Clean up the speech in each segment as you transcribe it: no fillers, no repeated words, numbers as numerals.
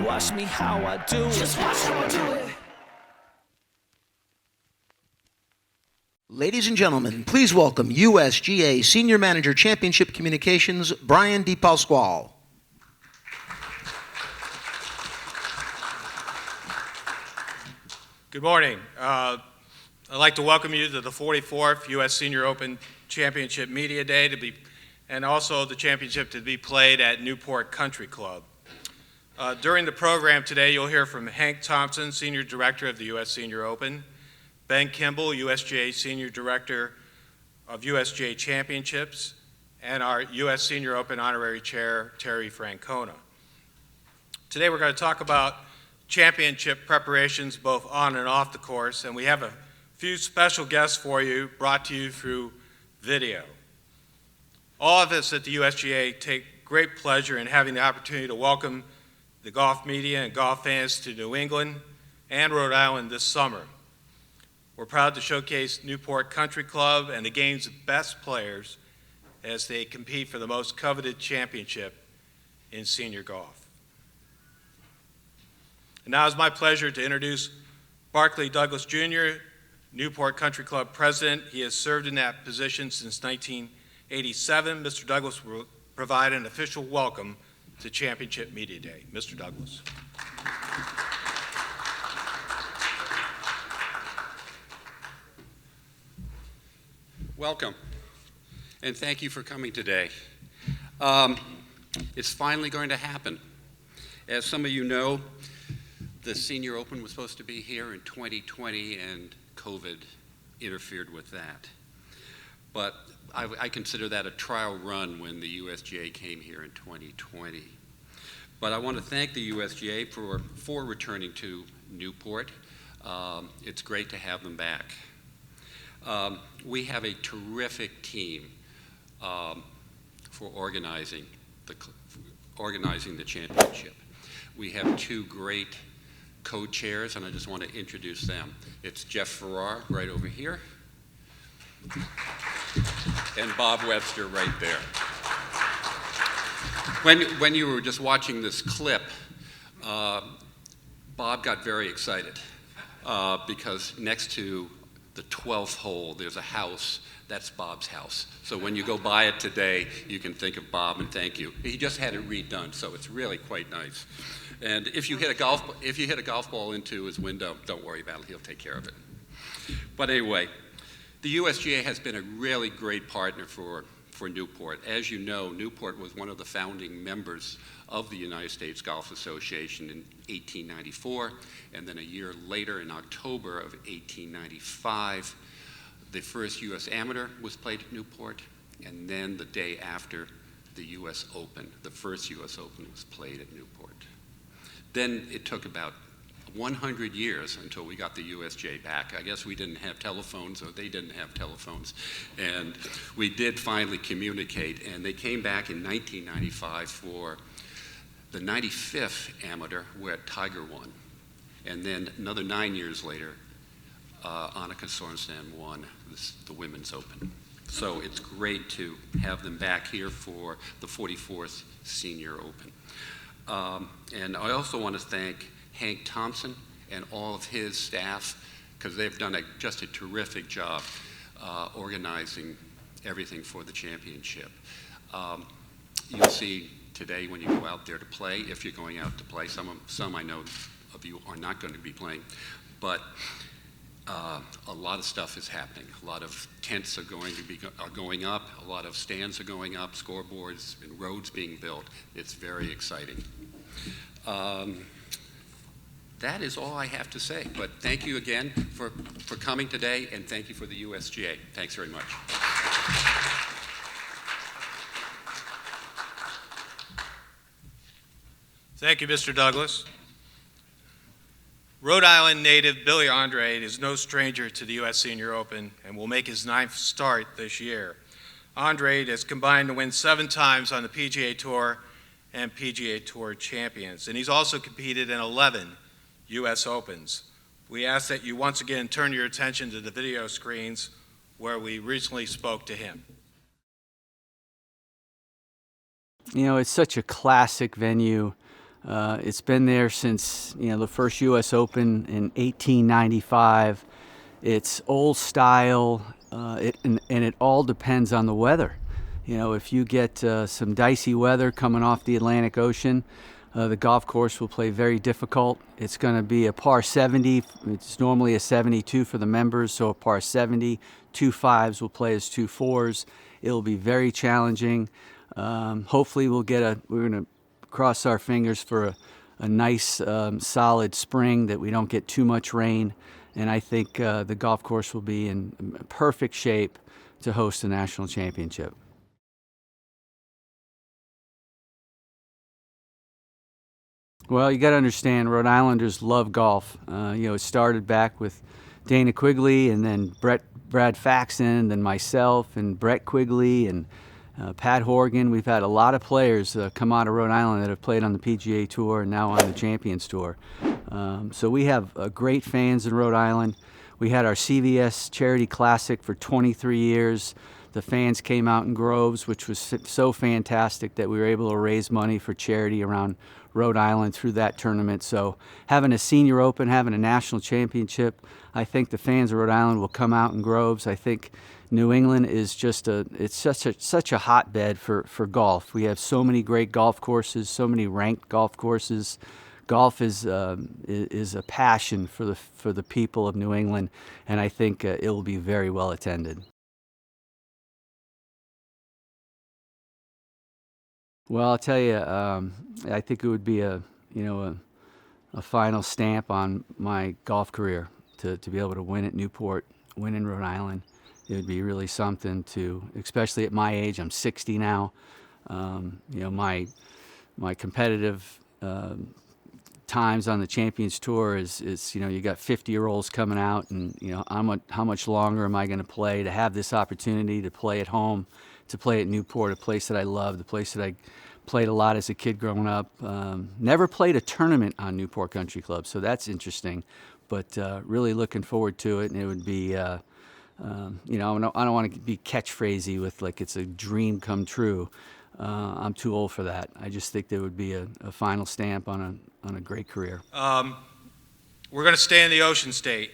Watch me how I do it. Just watch how I do it. Ladies and gentlemen, please welcome USGA Senior Manager Championship Communications, Brian DePasquale. Good morning. I'd like to welcome you to the 44th U.S. Senior Open Championship Media Day and also the championship to be played at Newport Country Club. During the program today, you'll hear from Hank Thompson, Senior Director of the U.S. Senior Open, Ben Kimball, USGA Senior Director of USGA Championships, and our U.S. Senior Open Honorary Chair, Terry Francona. Today we're going to talk about championship preparations both on and off the course, and we have a few special guests for you brought to you through video. All of us at the USGA take great pleasure in having the opportunity to welcome the golf media and golf fans to New England and Rhode Island this summer. We're proud to showcase Newport Country Club and the game's best players as they compete for the most coveted championship in senior golf. And now it's my pleasure to introduce Barclay Douglas Jr., Newport Country Club president. He has served in that position since 1987. Mr. Douglas will provide an official welcome to Championship Media Day. Mr. Douglas. Welcome, and thank you for coming today. It's finally going to happen. As some of you know, the Senior Open was supposed to be here in 2020, and COVID interfered with that. But I consider that a trial run when the USGA came here in 2020. But I want to thank the USGA for returning to Newport. It's great to have them back. We have a terrific team for organizing the championship. We have two great co-chairs, and I just want to introduce them. It's Jeff Farrar right over here, and Bob Webster right there. When you were just watching this clip, Bob got very excited because next to the 12th hole, there's a house. That's Bob's house. So when you go by it today, you can think of Bob and thank you. He just had it redone, so it's really quite nice. And if you hit a golf ball into his window, don't worry about it. He'll take care of it. But anyway, the USGA has been a really great partner for Newport. As you know, Newport was one of the founding members of the United States Golf Association in 1894, and then a year later, in October of 1895, the first U.S. Amateur was played at Newport, and then the day after, the U.S. Open, the first U.S. Open was played at Newport. Then it took about 100 years until we got the USGA back. I guess we didn't have telephones, or they didn't have telephones. And we did finally communicate, and they came back in 1995 for the 95th Amateur, where Tiger won. And then another 9 years later, Annika Sorenstam won the Women's Open. So it's great to have them back here for the 44th Senior Open. And I also want to thank Hank Thompson and all of his staff, because they've done just a terrific job organizing everything for the championship. You'll see today when you go out there to play, if you're going out to play, some I know of you are not going to be playing, but a lot of stuff is happening. A lot of tents are going up, a lot of stands are going up, scoreboards and roads being built. It's very exciting. That is all I have to say, but thank you again for coming today, and thank you for the USGA. Thanks very much. Thank you, Mr. Douglas. Rhode Island native Billy Andrade is no stranger to the U.S. Senior Open and will make his 9th start this year. Andrade has combined to win 7 times on the PGA Tour and PGA Tour champions, and he's also competed in 11 U.S. Opens. We ask that you once again turn your attention to the video screens where we recently spoke to him. You know, it's such a classic venue. It's been there since, the first U.S. Open in 1895. It's old style, and it all depends on the weather. If you get some dicey weather coming off the Atlantic Ocean, the golf course will play very difficult. It's going to be a par 70. It's normally a 72 for the members, so a par 70. 2 5s will play as 2 4s. It'll be very challenging. Hopefully we're going to cross our fingers for a nice, solid spring, that we don't get too much rain. And I think the golf course will be in perfect shape to host the national championship. Well, you got to understand, Rhode Islanders love golf. It started back with Dana Quigley, and then Brad Faxon, then myself and Brett Quigley and Pat Horgan. We've had a lot of players come out of Rhode Island that have played on the PGA Tour and now on the Champions Tour. So we have great fans in Rhode Island. We had our CVS Charity Classic for 23 years. The fans came out in groves, which was so fantastic that we were able to raise money for charity around Rhode Island through that tournament. So having a Senior Open, having a national championship, I think the fans of Rhode Island will come out in groves. I think New England is it's such a hotbed for golf. We have so many great golf courses, so many ranked golf courses. Golf is a passion for the people of New England, and I think it will be very well attended. Well, I'll tell you, I think it would be a final stamp on my golf career to be able to win at Newport, win in Rhode Island. It would be really something to, especially at my age. I'm 60 now. My competitive times on the Champions Tour is you got 50-year-olds coming out, and how much longer am I going to play? To have this opportunity to play at home, to play at Newport, a place that I love, the place that I played a lot as a kid growing up. Never played a tournament on Newport Country Club, so that's interesting. But really looking forward to it, and it would be, I don't want to be catchphrasy with like it's a dream come true. I'm too old for that. I just think there would be a final stamp on a great career. We're going to stay in the Ocean State.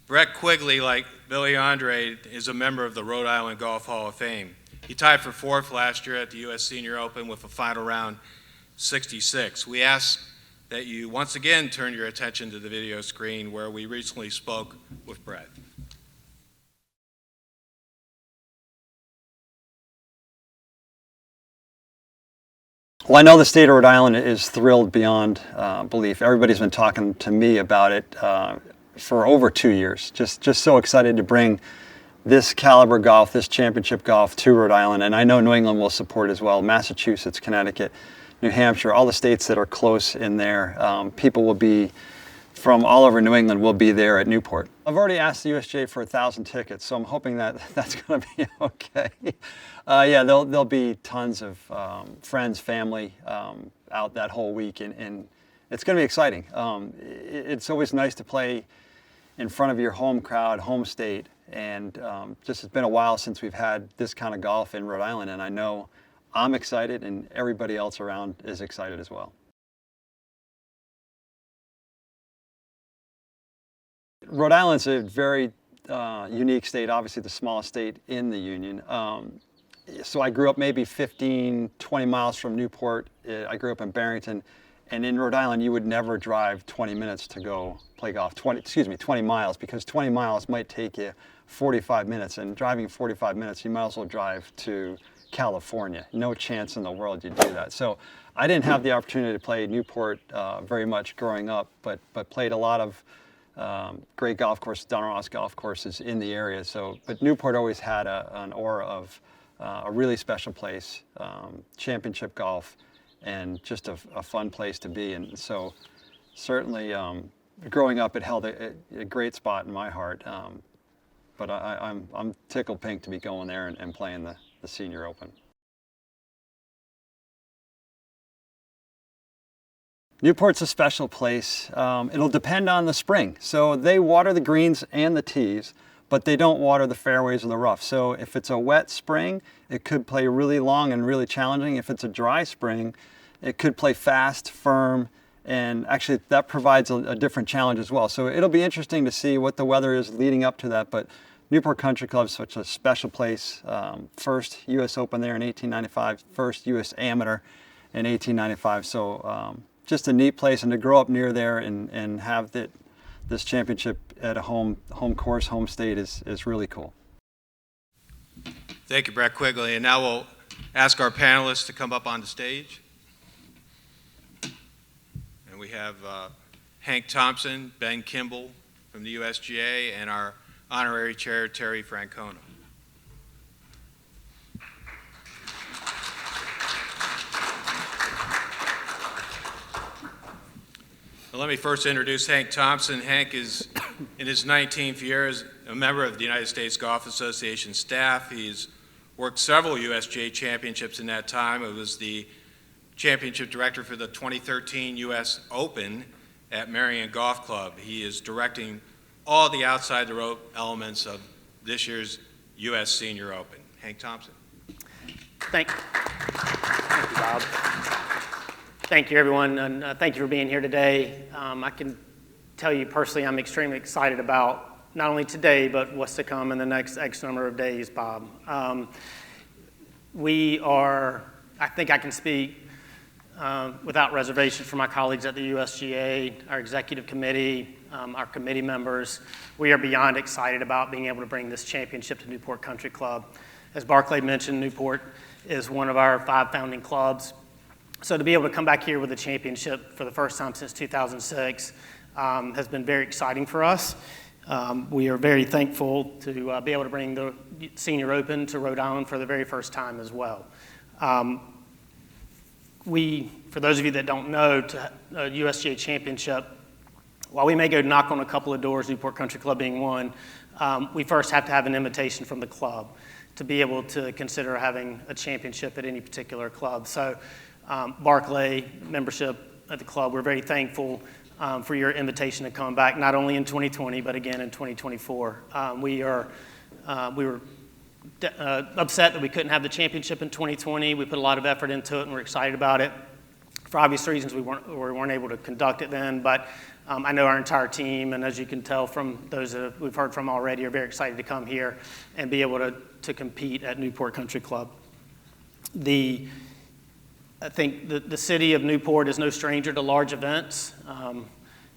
Brett Quigley, like Billy Andrade, is a member of the Rhode Island Golf Hall of Fame. He tied for 4th last year at the U.S. Senior Open with a final round 66. We ask that you once again turn your attention to the video screen where we recently spoke with Brett. Well, I know the state of Rhode Island is thrilled beyond belief. Everybody's been talking to me about it for over 2 years. Just so excited to bring this caliber golf, this championship golf to Rhode Island, and I know New England will support as well. Massachusetts, Connecticut, New Hampshire, all the states that are close in there. People will be from all over New England will be there at Newport. I've already asked the USGA for 1,000 tickets, so I'm hoping that that's going to be okay. Yeah, there'll be tons of friends, family out that whole week, and it's going to be exciting. It's always nice to play in front of your home crowd, home state, and just it's been a while since we've had this kind of golf in Rhode Island, and I know I'm excited, and everybody else around is excited as well. Rhode Island's a very unique state, obviously the smallest state in the Union. So I grew up maybe 15, 20 miles from Newport. I grew up in Barrington. And in Rhode Island, you would never drive 20 minutes to go play golf. 20 miles, because 20 miles might take you 45 minutes. And driving 45 minutes, you might as well drive to California. No chance in the world you'd do that. So I didn't have the opportunity to play Newport very much growing up, but played a lot of great golf courses, Don Ross golf courses in the area. But Newport always had an aura of a really special place, championship golf, and just a fun place to be. And so certainly growing up, it held a great spot in my heart. But I'm tickled pink to be going there and playing the Senior Open. Newport's a special place. It'll depend on the spring. So they water the greens and the tees, but they don't water the fairways or the rough. So if it's a wet spring, it could play really long and really challenging. If it's a dry spring, it could play fast, firm, and actually that provides a different challenge as well. So it'll be interesting to see what the weather is leading up to that. But Newport Country Club is such a special place. First U.S. Open there in 1895, first U.S. Amateur in 1895. So just a neat place, and to grow up near there and have this championship at a home course, home state is really cool. Thank you, Brett Quigley. And now we'll ask our panelists to come up on the stage. And we have Hank Thompson, Ben Kimball from the USGA, and our honorary chair, Terry Francona. Well, let me first introduce Hank Thompson. Hank is in his 19th year as a member of the United States Golf Association staff. He's worked several USGA championships in that time. It was the championship director for the 2013 U.S. Open at Marion Golf Club. He is directing all the outside the rope elements of this year's U.S. Senior Open. Hank Thompson. Thank you, Bob. Thank you, everyone, and thank you for being here today. I can tell you personally I'm extremely excited about not only today, but what's to come in the next X number of days, Bob. I think I can speak without reservation for my colleagues at the USGA, our executive committee, our committee members. We are beyond excited about being able to bring this championship to Newport Country Club. As Barclay mentioned, Newport is one of our 5 founding clubs. So to be able to come back here with a championship for the first time since 2006 has been very exciting for us. We are very thankful to be able to bring the Senior Open to Rhode Island for the very first time as well. For those of you that don't know, to a USGA championship, while we may go knock on a couple of doors, Newport Country Club being one, we first have to have an invitation from the club to be able to consider having a championship at any particular club. So Barclay membership at the club, we're very thankful for your invitation to come back, not only in 2020, but again in 2024. We were upset that we couldn't have the championship in 2020. We put a lot of effort into it, and we're excited about it. For obvious reasons, we weren't able to conduct it then, but I know our entire team, and as you can tell from those that we've heard from already, are very excited to come here and be able to compete at Newport Country Club. I think the city of Newport is no stranger to large events.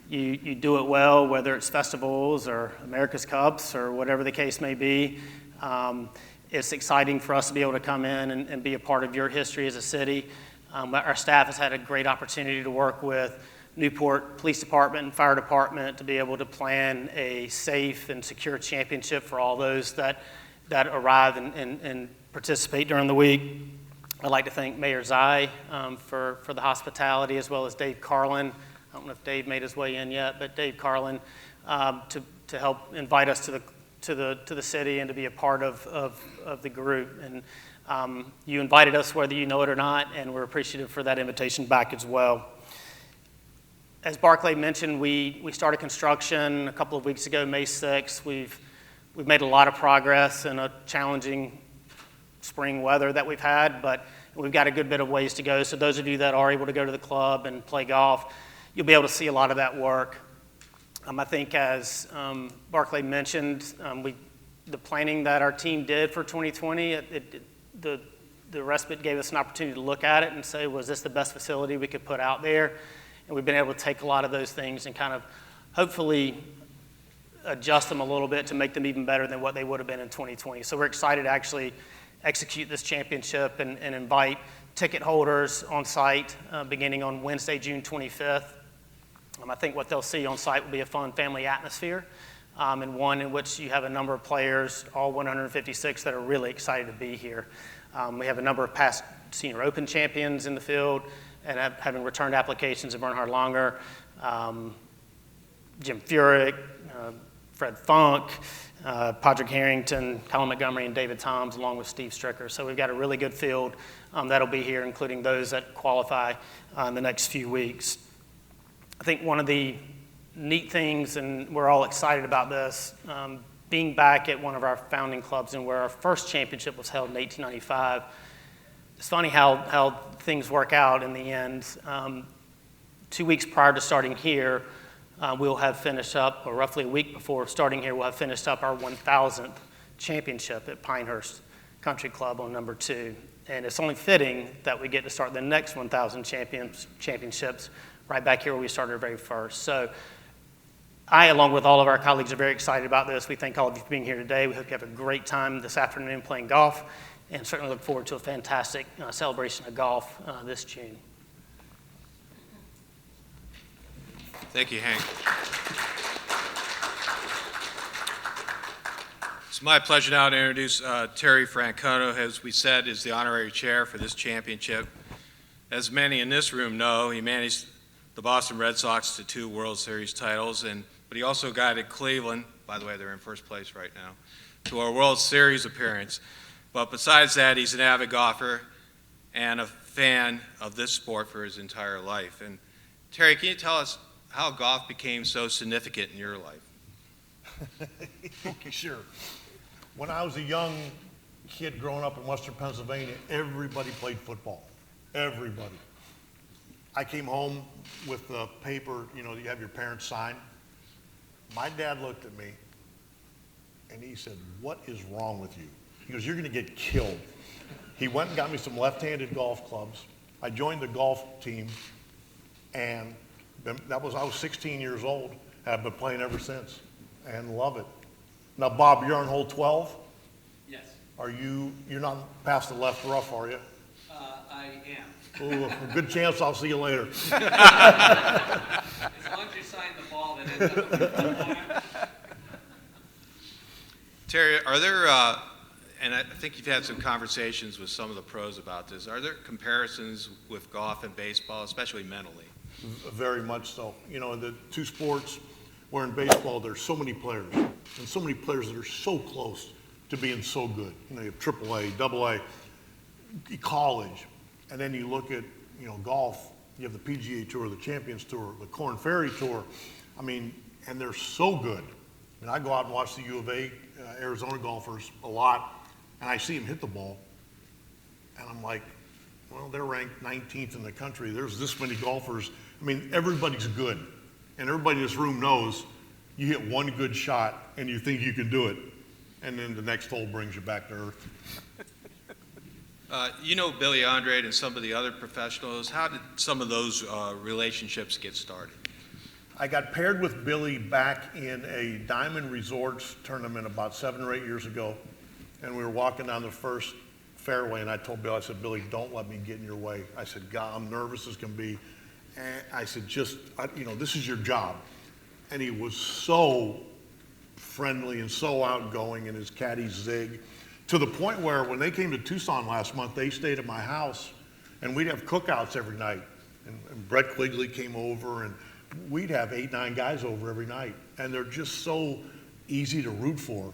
You do it well, whether it's festivals or America's Cups or whatever the case may be. It's exciting for us to be able to come in and be a part of your history as a city. Our staff has had a great opportunity to work with Newport Police Department and Fire Department to be able to plan a safe and secure championship for all those that arrive and participate during the week. I'd like to thank Mayor Zai for the hospitality, as well as Dave Carlin. I don't know if Dave made his way in yet, but Dave Carlin to help invite us to the city and to be a part of the group. And you invited us whether you know it or not, and we're appreciative for that invitation back as well. As Barclay mentioned, we started construction a couple of weeks ago, May 6th. We've made a lot of progress in a challenging spring weather that we've had, but we've got a good bit of ways to go. So those of you that are able to go to the club and play golf, you'll be able to see a lot of that work. I think as Barclay mentioned, the planning that our team did for 2020, the respite gave us an opportunity to look at it and say, was this the best facility we could put out there? And we've been able to take a lot of those things and kind of hopefully adjust them a little bit to make them even better than what they would have been in 2020. So we're excited to actually execute this championship and invite ticket holders on site beginning on Wednesday, June 25th. I think what they'll see on site will be a fun family atmosphere and one in which you have a number of players, all 156, that are really excited to be here. We have a number of past Senior Open champions in the field and having returned applications of Bernhard Langer, Jim Furyk, Fred Funk, Padraig Harrington, Colin Montgomery, and David Toms, along with Steve Stricker. So we've got a really good field that'll be here, including those that qualify in the next few weeks. I think one of the neat things, and we're all excited about this, being back at one of our founding clubs and where our first championship was held in 1895, it's funny how things work out in the end. 2 weeks prior to starting here, we'll have finished up, or roughly a week before starting here, we'll have finished up our 1,000th championship at Pinehurst Country Club on number 2. And it's only fitting that we get to start the next 1,000 championships right back here where we started our very first. So I, along with all of our colleagues, are very excited about this. We thank all of you for being here today. We hope you have a great time this afternoon playing golf, and certainly look forward to a fantastic celebration of golf this June. Thank you, Hank. It's my pleasure now to introduce Terry Francona, who, as we said, is the honorary chair for this championship. As many in this room know, he managed the Boston Red Sox to 2 World Series titles, but he also guided Cleveland, by the way, they're in first place right now, to a World Series appearance. But besides that, he's an avid golfer and a fan of this sport for his entire life. And Terry, can you tell us how golf became so significant in your life? Okay, sure. When I was a young kid growing up in Western Pennsylvania, everybody played football. Everybody. I came home with the paper, you have your parents sign. My dad looked at me and he said, "What is wrong with you?" He goes, "You're going to get killed." He went and got me some left-handed golf clubs. I joined the golf team, and I was 16 years old. I've been playing ever since and love it. Now, Bob, you're on hole 12? Yes. You're not past the left rough, are you? I am. Ooh, a good chance I'll see you later. As long as you sign the ball that ends up. Terry, are there, and I think you've had some conversations with some of the pros about this, are there comparisons with golf and baseball, especially mentally? Very much so. The two sports, where in baseball there's so many players, and so many players that are so close to being so good. You have AAA, AA, college, and then you look at, golf, you have the PGA Tour, the Champions Tour, the Korn Ferry Tour. And they're so good. I go out and watch the U of A, Arizona golfers a lot, and I see them hit the ball, and I'm like, well, they're ranked 19th in the country. There's this many golfers. Everybody's good. And everybody in this room knows you hit one good shot and you think you can do it, and then the next hole brings you back to earth. Billy Andrade and some of the other professionals. How did some of those relationships get started? I got paired with Billy back in a Diamond Resorts tournament about 7 or 8 years ago, and we were walking down the first fairway, and I told Billy, I said, "Billy, don't let me get in your way." I said, "God, I'm nervous as can be." And I said, this is your job. And he was so friendly and so outgoing, and his caddy Zig, to the point where when they came to Tucson last month, they stayed at my house, and we'd have cookouts every night. And Brett Quigley came over, and we'd have 8, 9 guys over every night. And they're just so easy to root for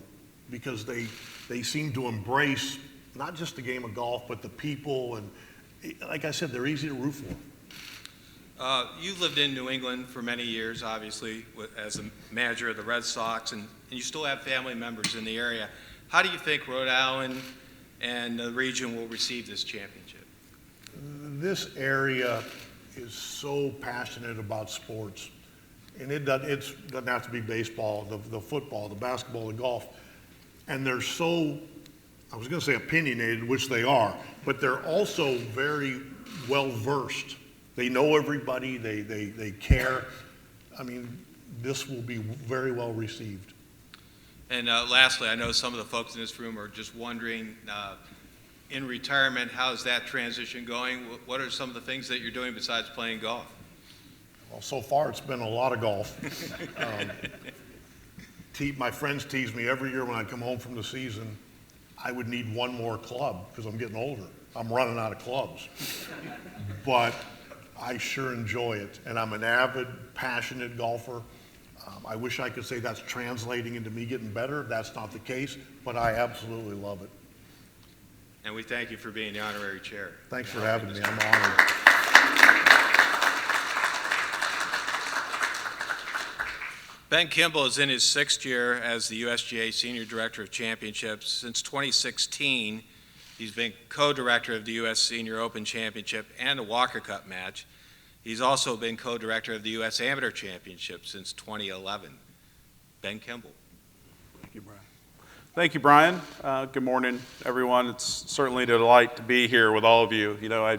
because they seem to embrace not just the game of golf, but the people. And like I said, they're easy to root for. You lived in New England for many years, obviously, as a manager of the Red Sox, and you still have family members in the area. How do you think Rhode Island and the region will receive this championship? This area is so passionate about sports, and it doesn't have to be baseball, the football, the basketball, the golf, and they're so, I was going to say opinionated, which they are, but they're also very well versed. They know everybody, they care. This will be very well received. And lastly, I know some of the folks in this room are just wondering, in retirement, how's that transition going? What are some of the things that you're doing besides playing golf? Well, so far it's been a lot of golf. My friends tease me every year when I come home from the season. I would need one more club because I'm getting older. I'm running out of clubs. But I sure enjoy it, and I'm an avid, passionate golfer. I wish I could say that's translating into me getting better. That's not the case, but I absolutely love it. And we thank you for being the honorary chair. Thanks for having me. I'm honored. Ben Kimball is in his 6th year as the USGA Senior Director of Championships. Since 2016, he's been co-director of the U.S. Senior Open Championship and the Walker Cup match. He's also been co-director of the U.S. Amateur Championship since 2011. Ben Kimball. Thank you, Brian. Thank you, Brian. Good morning, everyone. It's certainly a delight to be here with all of you. You know,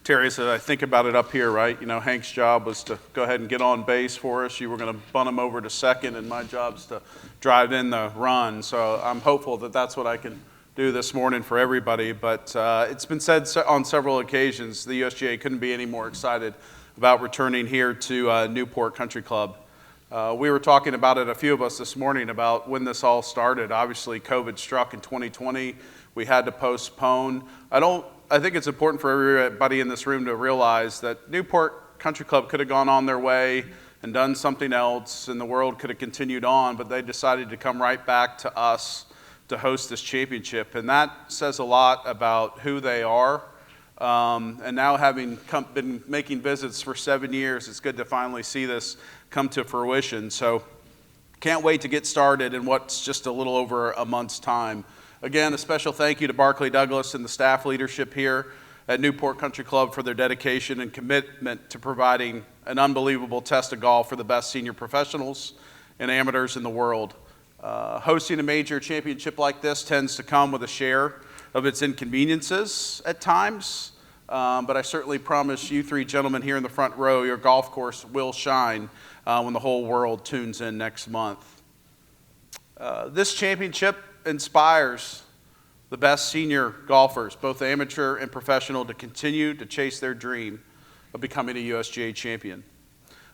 Terry said, I think about it up here, right? You know, Hank's job was to go ahead and get on base for us. You were going to bunt him over to second, and my job's to drive in the run. So I'm hopeful that that's what I can do this morning for everybody. But it's been said on several occasions, the USGA couldn't be any more excited about returning here to Newport Country Club. We were talking about it, a few of us this morning, about when this all started. Obviously, COVID struck in 2020. We had to postpone. I think it's important for everybody in this room to realize that Newport Country Club could have gone on their way and done something else, and the world could have continued on, but they decided to come right back to us to host this championship. And that says a lot about who they are. And now having been making visits for 7 years, it's good to finally see this come to fruition. So can't wait to get started in what's just a little over a month's time. Again, a special thank you to Barclay Douglas and the staff leadership here at Newport Country Club for their dedication and commitment to providing an unbelievable test of golf for the best senior professionals and amateurs in the world. Hosting a major championship like this tends to come with a share of its inconveniences at times, but I certainly promise you three gentlemen here in the front row, your golf course will shine when the whole world tunes in next month. This championship inspires the best senior golfers, both amateur and professional, to continue to chase their dream of becoming a USGA champion.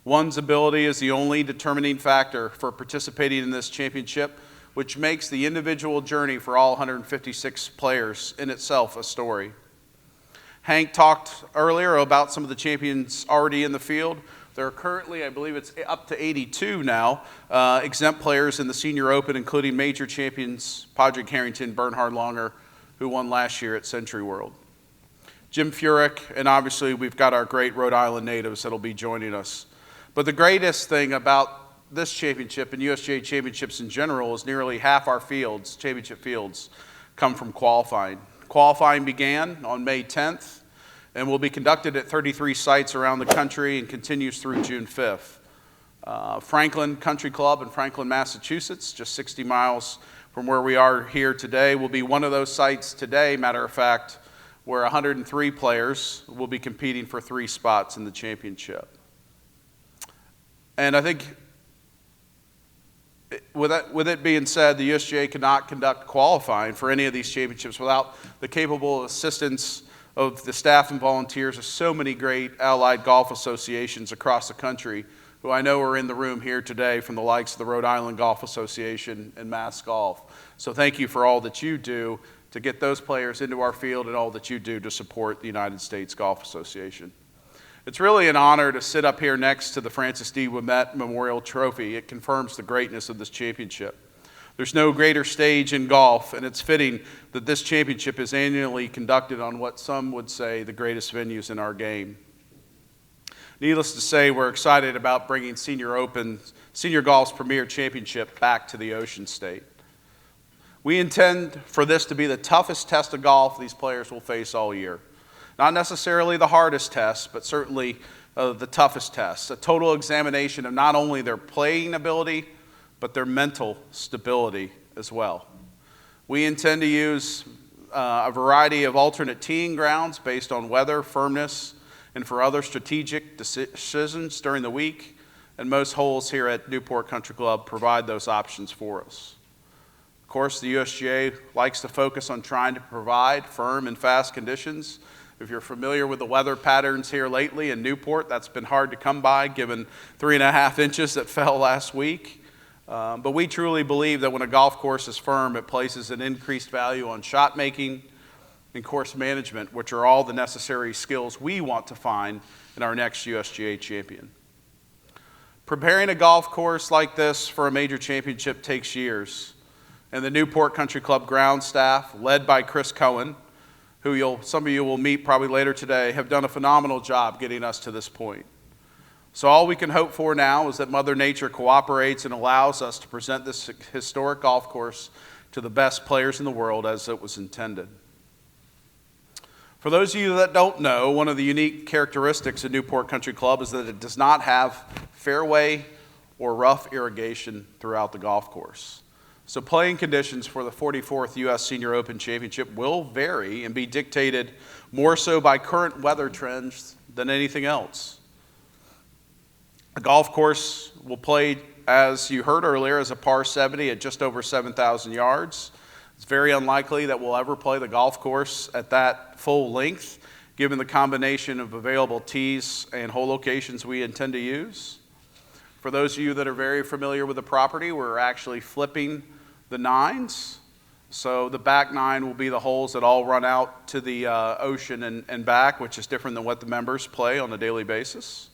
One's ability is the only determining factor for participating in this championship, which makes the individual journey for all 156 players in itself a story. Hank talked earlier about some of the champions already in the field. There are currently, I believe it's up to 82 now, exempt players in the Senior Open, including major champions Padraig Harrington, Bernhard Langer, who won last year at Century World. Jim Furyk, and obviously we've got our great Rhode Island natives that'll be joining us. But the greatest thing about this championship and USGA championships in general is nearly half our fields, championship fields, come from qualifying. Qualifying began on May 10th and will be conducted at 33 sites around the country and continues through June 5th. Franklin Country Club in Franklin, Massachusetts, just 60 miles from where we are here today, will be one of those sites today, matter of fact, where 103 players will be competing for 3 spots in the championship. And I think with it being said, the USGA cannot conduct qualifying for any of these championships without the capable assistance of the staff and volunteers of so many great allied golf associations across the country, who I know are in the room here today, from the likes of the Rhode Island Golf Association and Mass Golf. So thank you for all that you do to get those players into our field and all that you do to support the United States Golf Association. It's really an honor to sit up here next to the Francis D. Ouimet Memorial Trophy. It confirms the greatness of this championship. There's no greater stage in golf, and it's fitting that this championship is annually conducted on what some would say the greatest venues in our game. Needless to say, we're excited about bringing Senior Golf's premier championship back to the Ocean State. We intend for this to be the toughest test of golf these players will face all year. Not necessarily the hardest test, but certainly the toughest test. A total examination of not only their playing ability, but their mental stability as well. We intend to use a variety of alternate teeing grounds based on weather, firmness, and for other strategic decisions during the week. And most holes here at Newport Country Club provide those options for us. Of course, the USGA likes to focus on trying to provide firm and fast conditions. If you're familiar with the weather patterns here lately in Newport, that's been hard to come by given 3.5 inches that fell last week. But we truly believe that when a golf course is firm, it places an increased value on shot making and course management, which are all the necessary skills we want to find in our next USGA champion. Preparing a golf course like this for a major championship takes years, and the Newport Country Club ground staff, led by Chris Cohen, who some of you will meet probably later today, have done a phenomenal job getting us to this point. So all we can hope for now is that Mother Nature cooperates and allows us to present this historic golf course to the best players in the world as it was intended. For those of you that don't know, one of the unique characteristics of Newport Country Club is that it does not have fairway or rough irrigation throughout the golf course. So playing conditions for the 44th U.S. Senior Open Championship will vary and be dictated more so by current weather trends than anything else. The golf course will play, as you heard earlier, as a par 70 at just over 7,000 yards. It's very unlikely that we'll ever play the golf course at that full length, given the combination of available tees and hole locations we intend to use. For those of you that are very familiar with the property, we're actually flipping the nines. So the back nine will be the holes that all run out to the ocean and back, which is different than what the members play on a daily basis.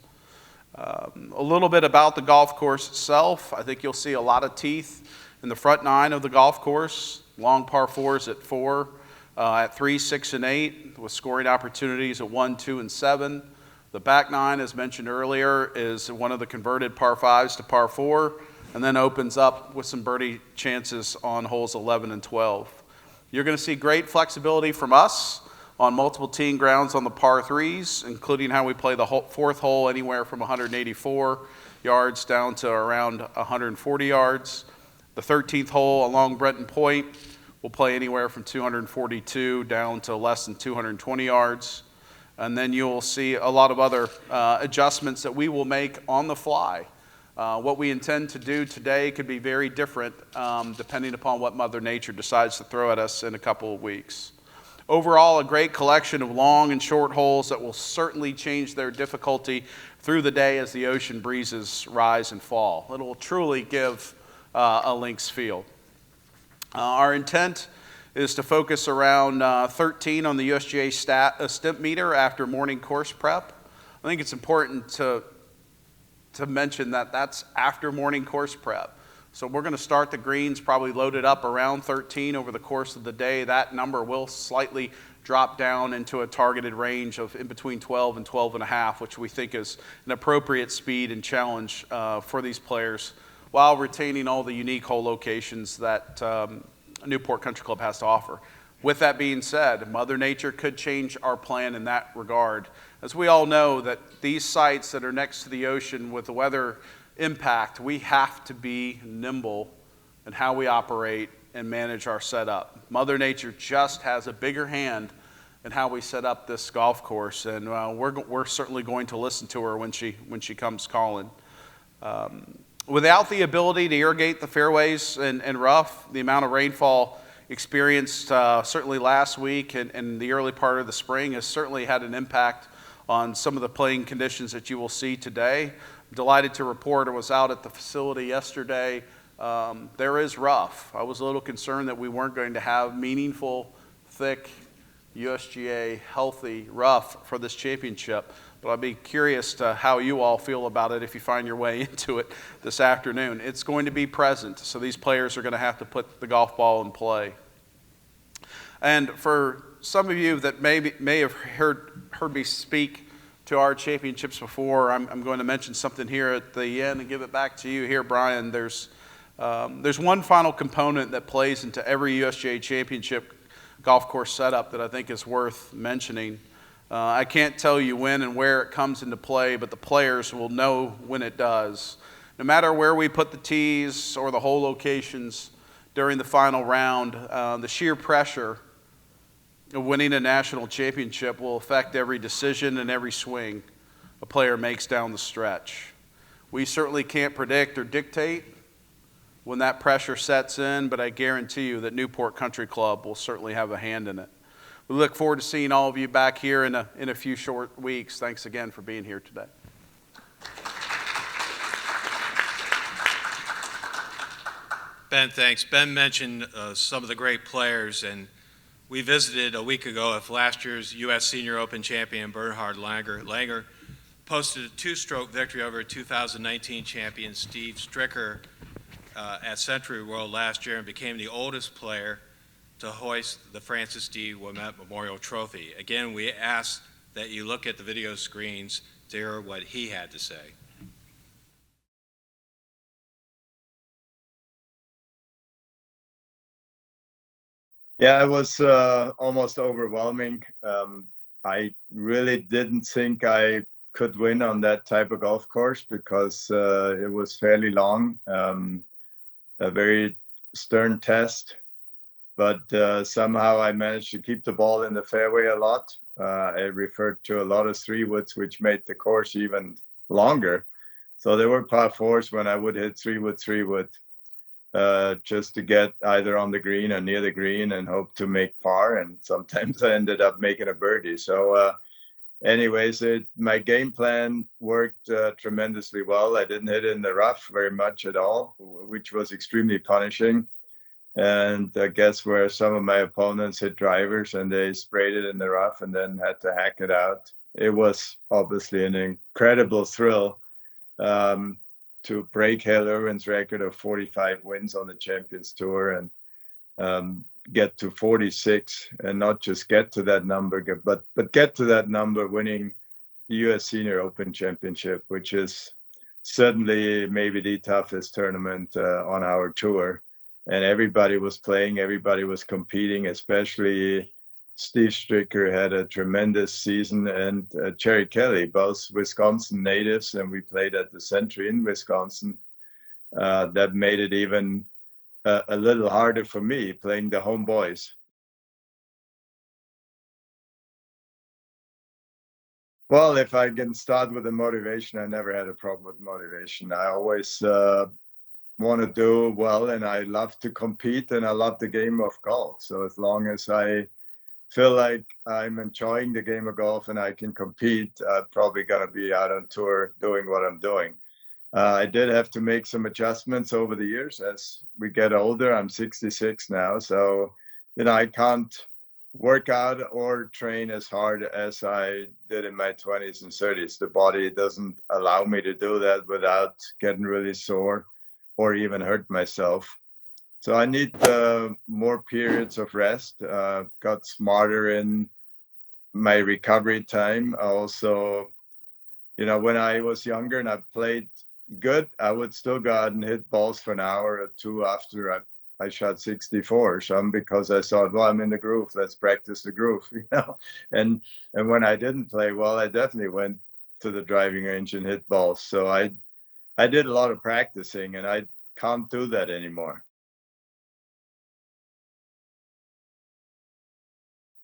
A little bit about the golf course itself. I think you'll see a lot of teeth in the front nine of the golf course. Long par 4s at 4, at 3, 6, and 8, with scoring opportunities at 1, 2, and 7. The back nine, as mentioned earlier, is one of the converted par 5s to par 4, and then opens up with some birdie chances on holes 11 and 12. You're going to see great flexibility from us on multiple teeing grounds on the par 3s, including how we play the fourth hole anywhere from 184 yards down to around 140 yards. The 13th hole along Brenton Point will play anywhere from 242 down to less than 220 yards. And then you'll see a lot of other adjustments that we will make on the fly. What we intend to do today could be very different depending upon what Mother Nature decides to throw at us in a couple of weeks. Overall, a great collection of long and short holes that will certainly change their difficulty through the day as the ocean breezes rise and fall. It will truly give a links field. Our intent is to focus around 13 on the USGA stimp meter after morning course prep. I think it's important to mention that that's after morning course prep. So we're going to start the greens probably loaded up around 13 over the course of the day. That number will slightly drop down into a targeted range of in between 12 and 12 and a half, which we think is an appropriate speed and challenge for these players, while retaining all the unique hole locations that Newport Country Club has to offer. With that being said, Mother Nature could change our plan in that regard. As we all know that these sites that are next to the ocean with the weather impact, we have to be nimble in how we operate and manage our setup. Mother Nature just has a bigger hand in how we set up this golf course, and we're certainly going to listen to her when she comes calling. Without the ability to irrigate the fairways and rough, the amount of rainfall experienced certainly last week and the early part of the spring has certainly had an impact on some of the playing conditions that you will see today. I'm delighted to report I was out at the facility yesterday. There is rough. I was a little concerned that we weren't going to have meaningful, thick, USGA healthy rough for this championship. But I'll be curious to how you all feel about it if you find your way into it this afternoon. It's going to be present, so these players are going to have to put the golf ball in play. And for some of you that may have heard me speak to our championships before, I'm going to mention something here at the end and give it back to you here, Brian. There's one final component that plays into every USGA championship golf course setup that I think is worth mentioning. I can't tell you when and where it comes into play, but the players will know when it does. No matter where we put the tees or the hole locations during the final round, the sheer pressure of winning a national championship will affect every decision and every swing a player makes down the stretch. We certainly can't predict or dictate when that pressure sets in, but I guarantee you that Newport Country Club will certainly have a hand in it. We look forward to seeing all of you back here in a few short weeks. Thanks again for being here today. Ben, thanks. Ben mentioned some of the great players, and we visited a week ago if last year's U.S. Senior Open champion Bernhard Langer posted a two-stroke victory over 2019 champion Steve Stricker at Century World last year and became the oldest player to hoist the Francis D. Ouimet Memorial Trophy. Again, we ask that you look at the video screens to hear what he had to say. Yeah, it was almost overwhelming. I really didn't think I could win on that type of golf course because it was fairly long, a very stern test. But somehow I managed to keep the ball in the fairway a lot. I referred to a lot of 3-woods, which made the course even longer. So there were par 4s when I would hit 3-wood, just to get either on the green or near the green and hope to make par. And sometimes I ended up making a birdie. So anyways, my game plan worked tremendously well. I didn't hit it in the rough very much at all, which was extremely punishing. And I guess where some of my opponents hit drivers and they sprayed it in the rough and then had to hack it out. It was obviously an incredible thrill to break Hale Irwin's record of 45 wins on the Champions Tour and get to 46, and not just get to that number, but get to that number winning the U.S. Senior Open Championship, which is certainly maybe the toughest tournament on our tour. And everybody was playing, everybody was competing, especially Steve Stricker had a tremendous season, and Jerry Kelly, both Wisconsin natives, and we played at the Century in Wisconsin. That made it even a little harder for me playing the home boys. Well, if I can start with the motivation, I never had a problem with motivation. I always want to do well, and I love to compete, and I love the game of golf. So as long as I feel like I'm enjoying the game of golf and I can compete, I'm probably going to be out on tour doing what I'm doing. I did have to make some adjustments over the years as we get older. I'm 66 now, so I can't work out or train as hard as I did in my 20s and 30s. The body doesn't allow me to do that without getting really sore or even hurt myself. So I need more periods of rest. Got smarter in my recovery time. I also, when I was younger and I played good, I would still go out and hit balls for an hour or two after I shot 64 or something, because I thought, well, I'm in the groove. Let's practice the groove, And when I didn't play well, I definitely went to the driving range and hit balls. So I did a lot of practicing, and I can't do that anymore.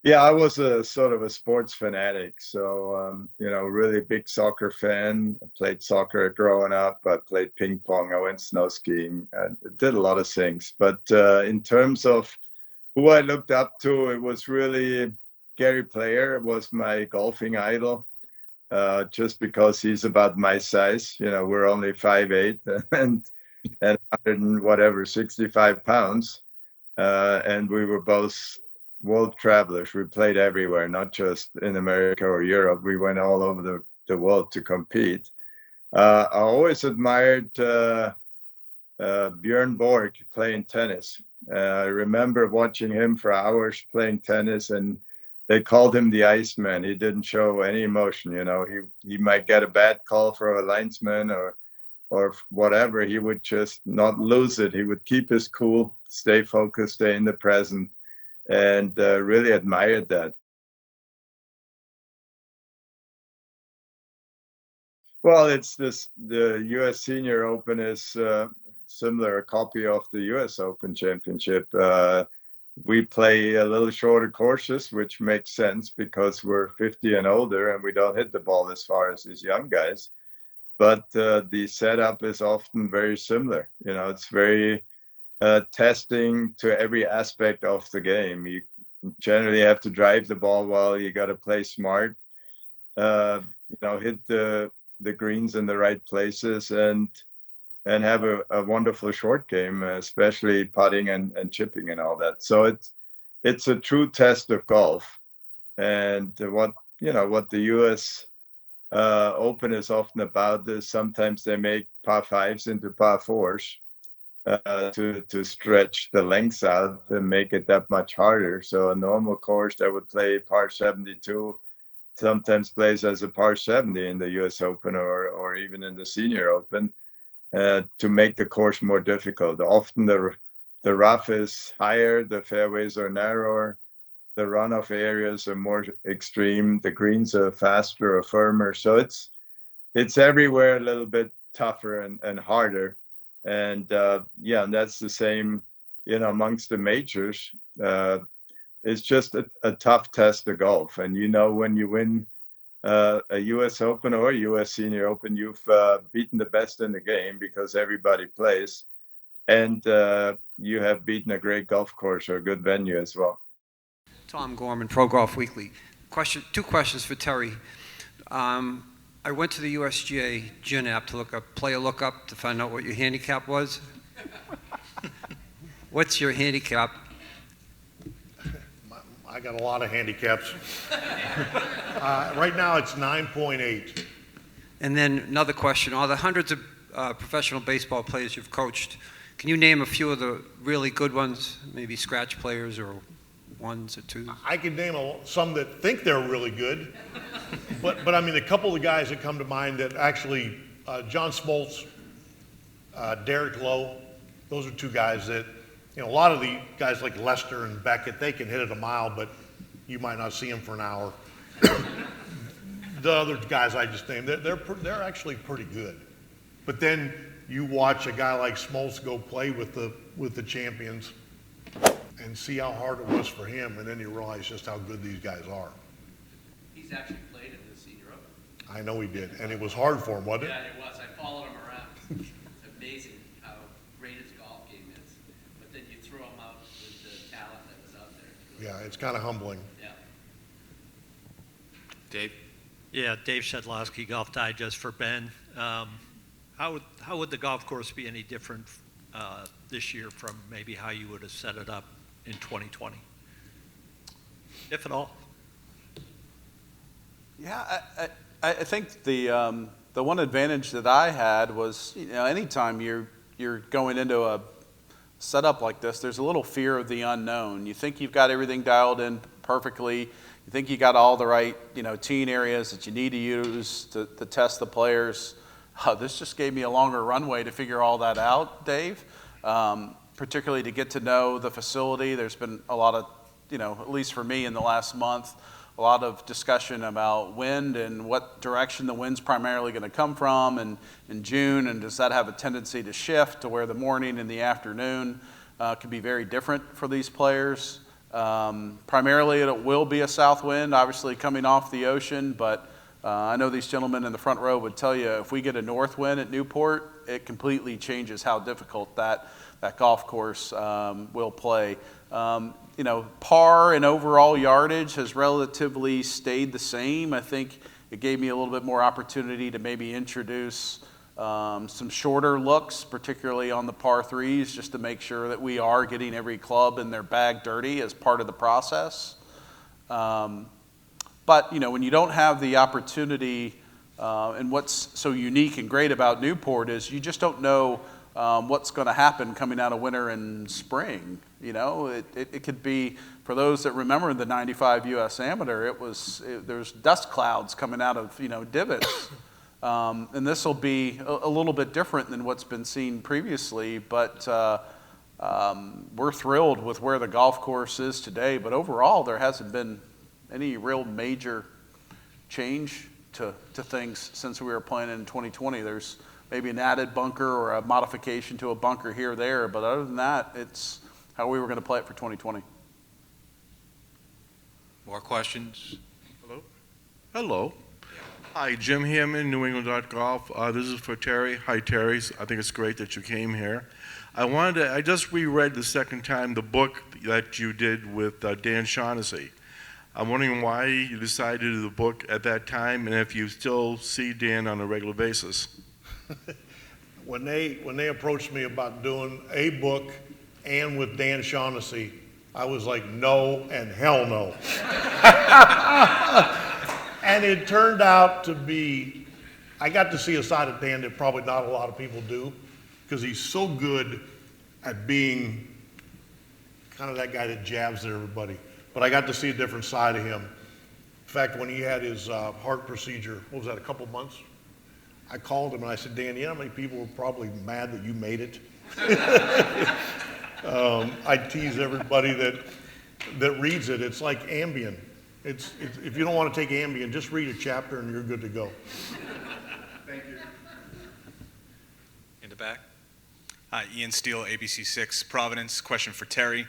Yeah, I was a sort of a sports fanatic. So, really big soccer fan. I played soccer growing up. I played ping pong. I went snow skiing. I did a lot of things. But in terms of who I looked up to, it was really Gary Player was my golfing idol. Just because he's about my size. We're only 5'8" and 65 pounds. And we were both world travelers. We played everywhere, not just in America or Europe. We went all over the world to compete. I always admired Björn Borg playing tennis. I remember watching him for hours playing tennis, and they called him the Iceman. He didn't show any emotion. He might get a bad call for a linesman or whatever. He would just not lose it. He would keep his cool, stay focused, stay in the present, and really admired that. Well, the U.S. Senior Open is similar, a copy of the U.S. Open Championship. We play a little shorter courses, which makes sense because we're 50 and older and we don't hit the ball as far as these young guys. But the setup is often very similar. It's very testing to every aspect of the game. You generally have to drive the ball well. You got to play smart. Hit the greens in the right places, and and have a wonderful short game, especially putting and chipping and all that. So it's a true test of golf. And what the U.S. Open is often about is sometimes they make par fives into par fours to stretch the lengths out and make it that much harder. So a normal course that would play par 72 sometimes plays as a par 70 in the U.S. Open or even in the Senior Open to make the course more difficult. Often the rough is higher, the fairways are narrower, the runoff areas are more extreme, the greens are faster or firmer. So it's everywhere a little bit tougher and harder. And and that's the same, amongst the majors. It's just a tough test of golf. And when you win a U.S. Open or a U.S. Senior Open, you've beaten the best in the game because everybody plays. And you have beaten a great golf course or a good venue as well. Tom Gorman, Pro Golf Weekly. Two questions for Terry. I went to the USGA Gin app to play a lookup to find out what your handicap was. What's your handicap? I got a lot of handicaps. Right now it's 9.8. And then another question. All the hundreds of professional baseball players you've coached, can you name a few of the really good ones, maybe scratch players or ones or twos? I can name some that think they're really good, but I mean, a couple of guys that come to mind that actually, John Smoltz, Derek Lowe, those are two guys that, a lot of the guys like Lester and Beckett, they can hit it a mile, but you might not see them for an hour. The other guys I just named, they're actually pretty good. But then you watch a guy like Smoltz go play with the champions and see how hard it was for him, and then you realize just how good these guys are. He's actually played in the Senior Open. I know he did, and it was hard for him, wasn't it? Yeah, it was. I followed him around. It's amazing how great his golf game is. But then you threw him out with the talent that was out there. Yeah, it's kind of humbling. Yeah. Dave? Yeah, Dave Shedlowski, Golf Digest for Ben. How would the golf course be any different this year from maybe how you would have set it up in 2020, if at all? Yeah, I think the one advantage that I had was, anytime you're going into a setup like this, there's a little fear of the unknown. You think you've got everything dialed in perfectly. You think you got all the right, teeing areas that you need to use to test the players. This just gave me a longer runway to figure all that out, Dave. Particularly to get to know the facility. There's been a lot of, at least for me in the last month, a lot of discussion about wind and what direction the wind's primarily going to come from in June, and does that have a tendency to shift to where the morning and the afternoon can be very different for these players. Primarily it will be a south wind, obviously coming off the ocean, but I know these gentlemen in the front row would tell you if we get a north wind at Newport, it completely changes how difficult that golf course will play. Par and overall yardage has relatively stayed the same. I think it gave me a little bit more opportunity to maybe introduce some shorter looks, particularly on the par threes, just to make sure that we are getting every club in their bag dirty as part of the process. But when you don't have the opportunity, and what's so unique and great about Newport is you just don't know what's going to happen coming out of winter and spring. It could be, for those that remember the 95 U.S. Amateur, there's dust clouds coming out of divots, and this will be a little bit different than what's been seen previously. But we're thrilled with where the golf course is today. But overall, there hasn't been any real major change to things since we were playing in 2020. There's maybe an added bunker or a modification to a bunker here or there, but other than that, it's how we were going to play it for 2020. More questions? Hello? Hello. Hi, Jim Hammond, New England Golf. This is for Terry. Hi, Terry. I think it's great that you came here. I just reread the second time the book that you did with Dan Shaughnessy. I'm wondering why you decided to do the book at that time, and if you still see Dan on a regular basis. when they approached me about doing a book and with Dan Shaughnessy, I was like, no and hell no. And it turned out to be, I got to see a side of Dan that probably not a lot of people do, because he's so good at being kind of that guy that jabs at everybody. But I got to see a different side of him. In fact, when he had his heart procedure, what was that, a couple months? I called him and I said, Dan, you know how many people were probably mad that you made it? I tease everybody that reads it. It's like Ambien. It's if you don't want to take Ambien, just read a chapter and you're good to go. Thank you. In the back. Ian Steele, ABC6 Providence. Question for Terry.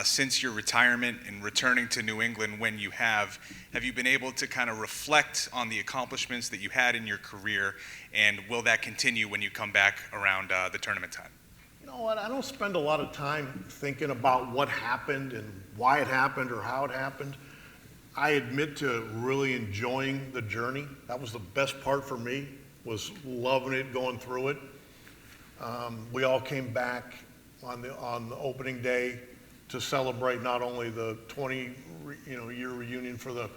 Since your retirement and returning to New England when you have you been able to kind of reflect on the accomplishments that you had in your career, and will that continue when you come back around the tournament time? You know what, I don't spend a lot of time thinking about what happened and why it happened or how it happened. I admit to really enjoying the journey. That was the best part for me, was loving it, going through it. We all came back on the opening day to celebrate not only the 20-year reunion for the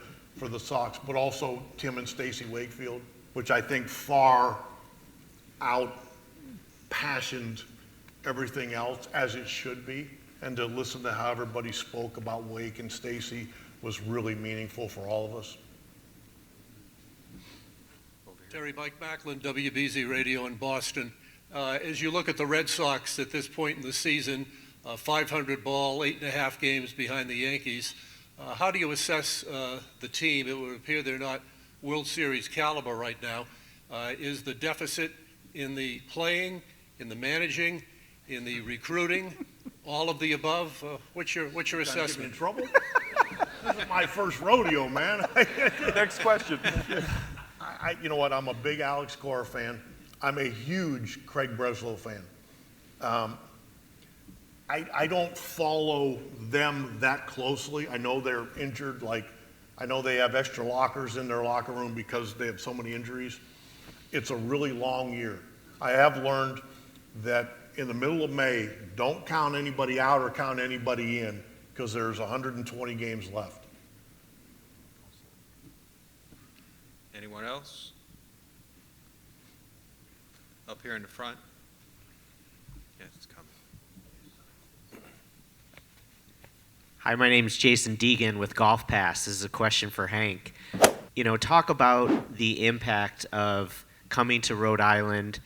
Sox, but also Tim and Stacy Wakefield, which I think far out-passioned everything else, as it should be. And to listen to how everybody spoke about Wake and Stacy was really meaningful for all of us. Terry, Mike Macklin, WBZ Radio in Boston. As you look at the Red Sox at this point in the season, 500 ball, 8.5 games behind the Yankees, how do you assess the team? It would appear they're not World Series caliber right now. Is the deficit in the playing, in the managing, in the recruiting, all of the above? What's your assessment? Get me in trouble? This is my first rodeo, man. Next question. You know what? I'm a big Alex Cora fan. I'm a huge Craig Breslow fan. I don't follow them that closely. I know they're injured. I know they have extra lockers in their locker room because they have so many injuries. It's a really long year. I have learned that in the middle of May, don't count anybody out or count anybody in, because there's 120 games left. Anyone else? Up here in the front. Yes, it's coming. Hi, my name is Jason Deegan with Golf Pass. This is a question for Hank. Talk about the impact of coming to Rhode Island.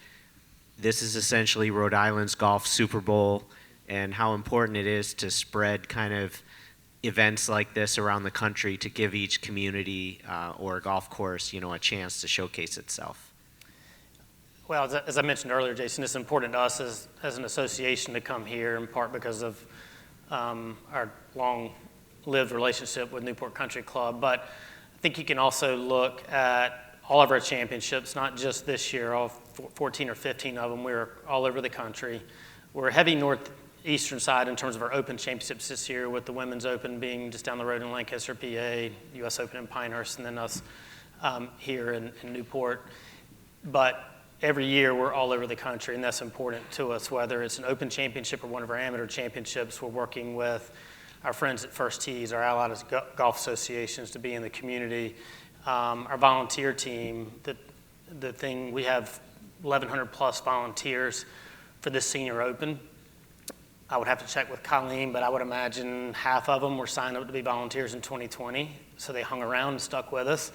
This is essentially Rhode Island's golf Super Bowl, and how important it is to spread kind of events like this around the country to give each community or golf course, a chance to showcase itself. Well, as I mentioned earlier, Jason, it's important to us as an association to come here, in part because of our long-lived relationship with Newport Country Club. But I think you can also look at all of our championships, not just this year, all 14 or 15 of them. We're all over the country. We're heavy northeastern side in terms of our Open championships this year, with the Women's Open being just down the road in Lancaster, PA, U.S. Open in Pinehurst, and then us here in Newport. But every year we're all over the country, and that's important to us, whether it's an Open championship or one of our amateur championships. We're working with our friends at First Tees, our allied golf associations, to be in the community. Our volunteer team, we have 1,100 plus volunteers for this Senior Open. I would have to check with Colleen, but I would imagine half of them were signed up to be volunteers in 2020, so they hung around and stuck with us.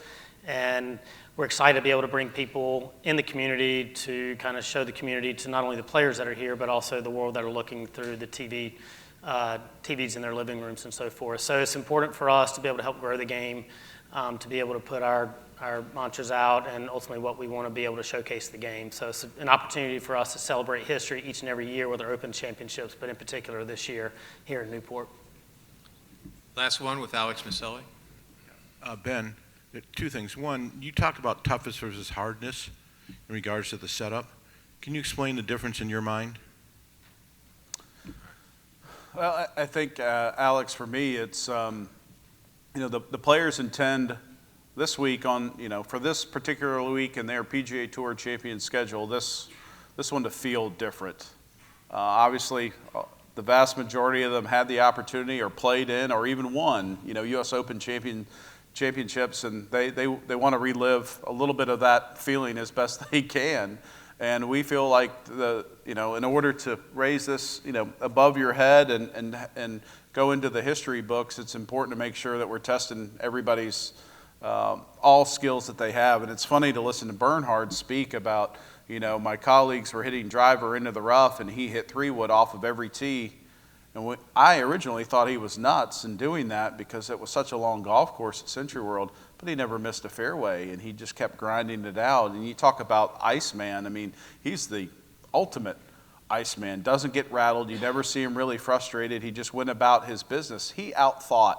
And we're excited to be able to bring people in the community to kind of show the community to not only the players that are here, but also the world that are looking through the TVs in their living rooms and so forth. So it's important for us to be able to help grow the game, to be able to put our mantras out, and ultimately what we want to be able to showcase the game. So it's an opportunity for us to celebrate history each and every year with our Open championships, but in particular this year here in Newport. Last one with Alex Maselli. Ben, two things. One, you talked about toughness versus hardness in regards to the setup. Can you explain the difference in your mind? Well, I think, Alex, for me, it's, the players intend this week for this particular week in their PGA Tour champion schedule, this to feel different. Obviously, the vast majority of them had the opportunity or played in or even won, U.S. Open championships, and they want to relive a little bit of that feeling as best they can. And we feel like in order to raise this, above your head and go into the history books, it's important to make sure that we're testing everybody's all skills that they have. And it's funny to listen to Bernhard speak about, my colleagues were hitting driver into the rough, and he hit 3-wood off of every tee. And I originally thought he was nuts in doing that because it was such a long golf course at Century World, but he never missed a fairway, and he just kept grinding it out. And you talk about Iceman, I mean, he's the ultimate Iceman. Doesn't get rattled. You never see him really frustrated. He just went about his business. He outthought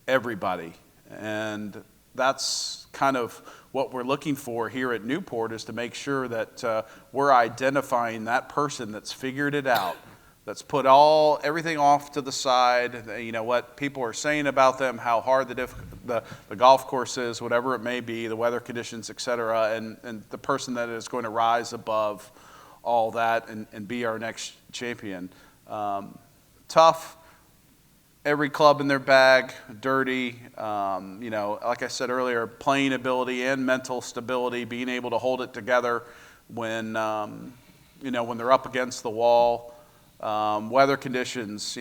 everybody, and that's kind of what we're looking for here at Newport, is to make sure that we're identifying that person that's figured it out, that's put everything off to the side, what people are saying about them, how hard the golf course is, whatever it may be, the weather conditions, et cetera, and the person that is going to rise above all that and be our next champion. Tough, every club in their bag, dirty, like I said earlier, playing ability and mental stability, being able to hold it together when they're up against the wall. Weather conditions,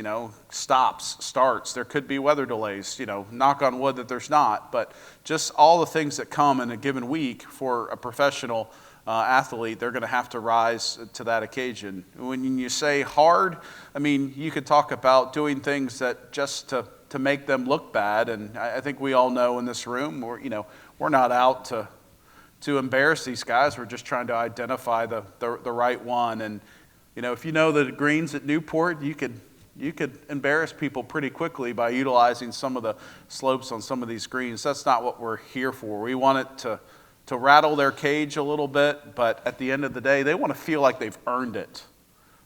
stops, starts. There could be weather delays, knock on wood that there's not, but just all the things that come in a given week for a professional athlete, they're going to have to rise to that occasion. When you say hard, I mean, you could talk about doing things that just to make them look bad, and I think we all know in this room, we're not out to embarrass these guys. We're just trying to identify the right one. And if you know the greens at Newport, you could embarrass people pretty quickly by utilizing some of the slopes on some of these greens. That's not what we're here for. We want it to rattle their cage a little bit, but at the end of the day, they want to feel like they've earned it,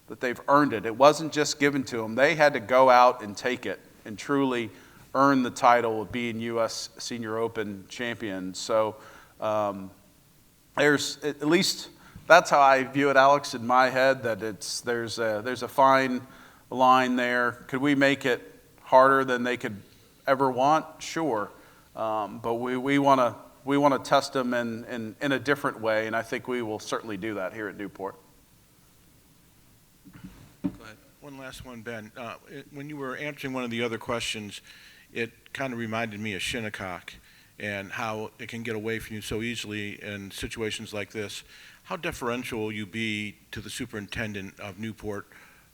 that they've earned it. It wasn't just given to them. They had to go out and take it and truly earn the title of being U.S. Senior Open champion. So there's at least... That's how I view it, Alex, in my head, that there's a fine line there. Could we make it harder than they could ever want? Sure. But we want to test them in a different way, and I think we will certainly do that here at Newport. Go ahead. One last one, Ben. When you were answering one of the other questions, it kind of reminded me of Shinnecock and how it can get away from you so easily in situations like this. How deferential will you be to the superintendent of Newport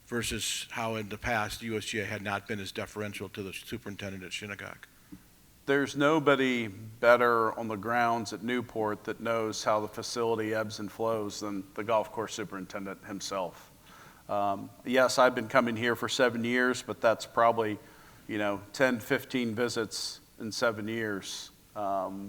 versus how in the past the USGA had not been as deferential to the superintendent at Shinnecock? There's nobody better on the grounds at Newport that knows how the facility ebbs and flows than the golf course superintendent himself. Yes, I've been coming here for 7 years, but that's probably 10, 15 visits in 7 years.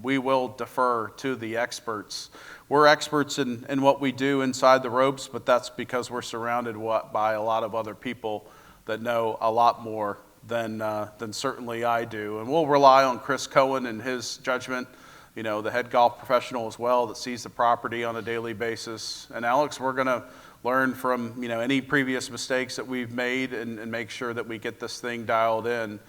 We will defer to the experts. We're experts in what we do inside the ropes, but that's because we're surrounded by a lot of other people that know a lot more than certainly I do. And we'll rely on Chris Cohen and his judgment, the head golf professional as well that sees the property on a daily basis. And Alex, we're going to learn from any previous mistakes that we've made and make sure that we get this thing dialed in.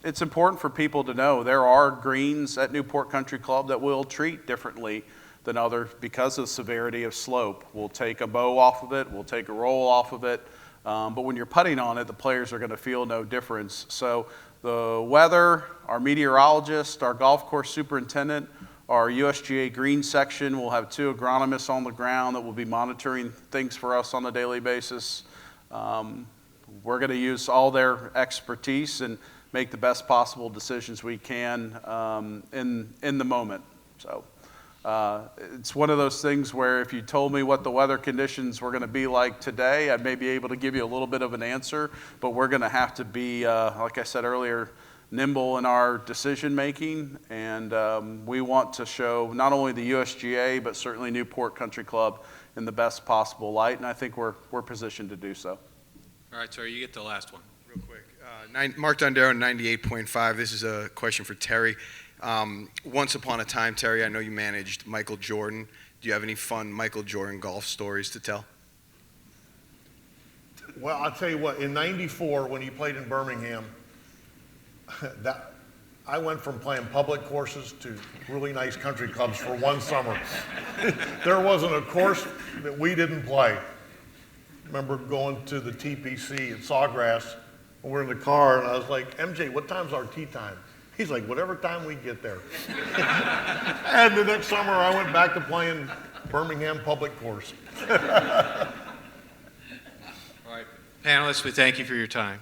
It's important for people to know there are greens at Newport Country Club that we'll treat differently than others because of the severity of slope. We'll take a bow off of it, we'll take a roll off of it, but when you're putting on it, the players are going to feel no difference. So the weather, our meteorologist, our golf course superintendent, our USGA green section will have 2 agronomists on the ground that will be monitoring things for us on a daily basis. We're going to use all their expertise and make the best possible decisions we can in the moment. So it's one of those things where if you told me what the weather conditions were going to be like today, I may be able to give you a little bit of an answer, but we're going to have to be, like I said earlier, nimble in our decision making, and we want to show not only the USGA, but certainly Newport Country Club in the best possible light, and I think we're positioned to do so. All right, sir, you get the last one. Real quick. Mark Dondero, 98.5. This is a question for Terry. Once upon a time, Terry, I know you managed Michael Jordan. do you have any fun Michael Jordan golf stories to tell? Well, I'll tell you what, in '94, when he played in Birmingham, I went from playing public courses to really nice country clubs for one summer. There wasn't a course that we didn't play. Remember going to the TPC at Sawgrass, and we're in the car, and I was like, MJ, what time's our tee time? He's like, whatever time we get there. And the next summer, I went back to playing Birmingham public course. All right, panelists, we thank you for your time.